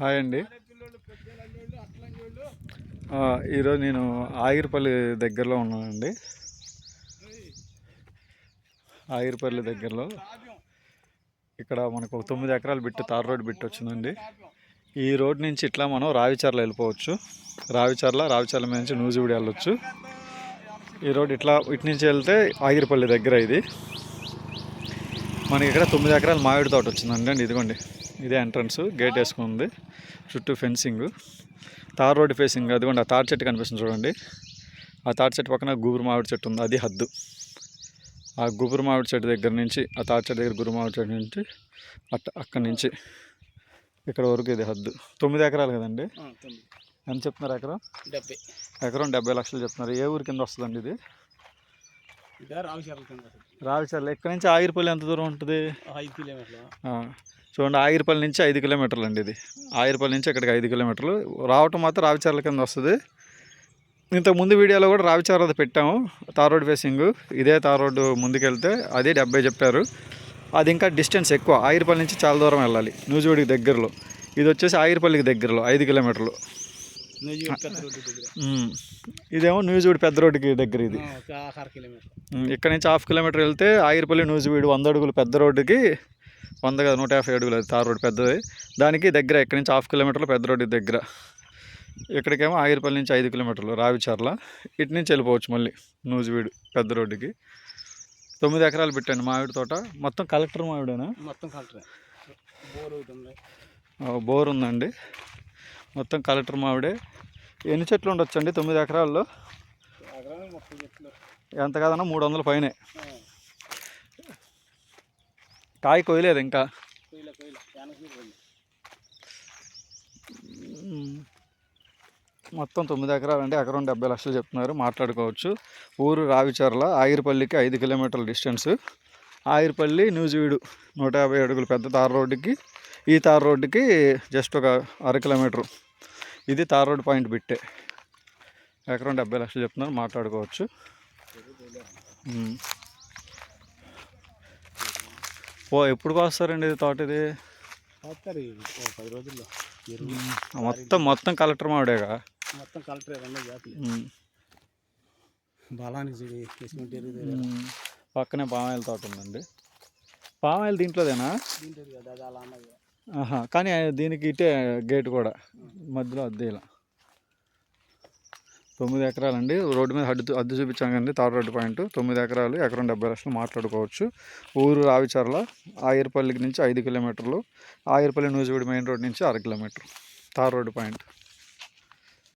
Hi అండి. ఈరోజు నేను ఆగిరిపల్లి దగ్గరలో ఉన్నానండి. ఆగిరిపల్లి దగ్గరలో ఇక్కడ మనకు 9 ఎకరాల బిట్టు తార్ రోడ్ బిట్టు వచ్చిందండి. ఈ రోడ్ నుంచి ఇట్లా మనం రావిచర్ల వెళ్ళిపోవచ్చు. రావిచర్ల మీద నుంచి నూజివీడు వెళ్ళొచ్చు. ఈ రోడ్ ఇట్లా ఇటు నుంచి వెళ్తే ఆగిరిపల్లి దగ్గర ఇది మనకి ఇక్కడ 9 ఎకరాల మామిడి తోట వచ్చిందండి. ఇదిగోండి, ఇదే ఎంట్రన్స్, గేట్ వేసుకుంది, చుట్టూ ఫెన్సింగ్, తార్ రోడ్ ఫేసింగ్. అదిగోండి, ఆ తాటి చెట్టు కనిపిస్తుంది చూడండి. ఆ తాటి చెట్టు పక్కన గుబురు మామిడి చెట్టు ఉంది, అది హద్దు. ఆ గుబురు మామిడి చెట్టు దగ్గర నుంచి, ఆ తాటి చెట్టు దగ్గర గుబురు మామిడి చెట్టు నుంచి అక్కడి నుంచి ఇక్కడ వరకు ఇది హద్దు. 9 ఎకరాలు కదండి. ఎంత చెప్తున్నారు ఎకరం? 70. ఎకరం 70 లక్షలు చెప్తున్నారు. ఏ ఊరి కింద వస్తుందండి ఇది? రావిచర్ల. ఇక్కడ నుంచి ఆగిరిపల్లి ఎంత దూరం ఉంటుంది? 5 కిలోమీటర్లు. చూడండి, ఆగిరిపల్లి నుంచి 5 కిలోమీటర్లు అండి. ఇది ఆగిరిపల్లి నుంచి ఇక్కడికి 5 కిలోమీటర్లు. రావటం మాత్రం రావిచర్ల కింద వస్తుంది. ఇంతకుముందు వీడియోలో కూడా రావిచర్లది పెట్టాము, తార్ రోడ్ ఫేసింగ్. ఇదే తార్ రోడ్డు ముందుకెళ్తే అది 70 చెప్పారు. అది ఇంకా డిస్టెన్స్ ఎక్కువ, ఆగిరిపల్లి నుంచి చాలా దూరం వెళ్ళాలి, నూజివీడికి దగ్గరలో. ఇది వచ్చేసి ఆగిరిపల్లికి దగ్గరలో 5 కిలోమీటర్లు. ఇదేమో నూజివీడు పెద్ద రోడ్డుకి దగ్గర. ఇది ఇక్కడ నుంచి 1/2 కిలోమీటర్ వెళ్తే ఆగిరిపల్లి నూజివీడు 100 అడుగులు పెద్ద రోడ్డుకి, 100 కాదు 150 అడుగులు, అది తార్ రోడ్డు పెద్దది, దానికి దగ్గర. ఇక్కడ నుంచి 1/2 కిలోమీటర్లు పెద్ద రోడ్డుకి దగ్గర. ఇక్కడికేమో ఆగిరిపల్లి నుంచి 5 కిలోమీటర్లు రావిచర్ల. ఇటు నుంచి వెళ్ళిపోవచ్చు మళ్ళీ నూజివీడు పెద్ద రోడ్డుకి. 9 ఎకరాలు పెట్టండి మామిడి తోట. మొత్తం కలెక్టర్ మామిడేనా? మొత్తం కలెక్టర్. బోర్ ఉందండి. మొత్తం కలెక్టర్ మామిడే. ఎన్ని చెట్లు ఉండొచ్చండి 9 ఎకరాల్లో? ఎంత కాదన్నా 300 పైనే. కాయ కొయ్యలేదు ఇంకా. మొత్తం 9 ఎకరాలు అంటే ఎకరం 70 లక్షలు చెప్తున్నారు, మాట్లాడుకోవచ్చు. ఊరు రావిచర్ల, ఆగిరిపల్లికి 5 కిలోమీటర్ల డిస్టెన్స్. ఆగిరిపల్లి నూజివీడు 150 అడుగులు పెద్ద తార్ రోడ్డుకి, ఈ తార్ రోడ్డుకి జస్ట్ ఒక 1/2 కిలోమీటరు. ఇది తార్ రోడ్ పాయింట్ బిట్టే. ఎకరం 70 లక్షలు చెప్తున్నారు, మాట్లాడుకోవచ్చు. ఎప్పుడు కోస్తారండి ఇది తోట? ఇది 10 రోజుల్లో. మొత్తం కలెక్టర్ మావిడేగా? మొత్తం కలెక్టర్. పక్కనే పామాయిల్ తోట ఉందండి. పామాయిల్ దీంట్లోదేనా? కానీ దీనికి ఇటే గేట్ కూడా మధ్యలో అద్దెలా. 9 ఎకరాలండి. రోడ్డు మీద అద్దె చూపించాం కండి, తార్ రోడ్డు పాయింట్. 9 ఎకరాలు, ఎకరం 70 లక్షలు, మాట్లాడుకోవచ్చు. ఊరు రావిచర్ల, ఆగిరిపల్లికి నుంచి 5 కిలోమీటర్లు, ఆగిరిపల్లి నూజివీడు మెయిన్ రోడ్ నుంచి 1/2 కిలోమీటర్, తార్ రోడ్డు పాయింట్.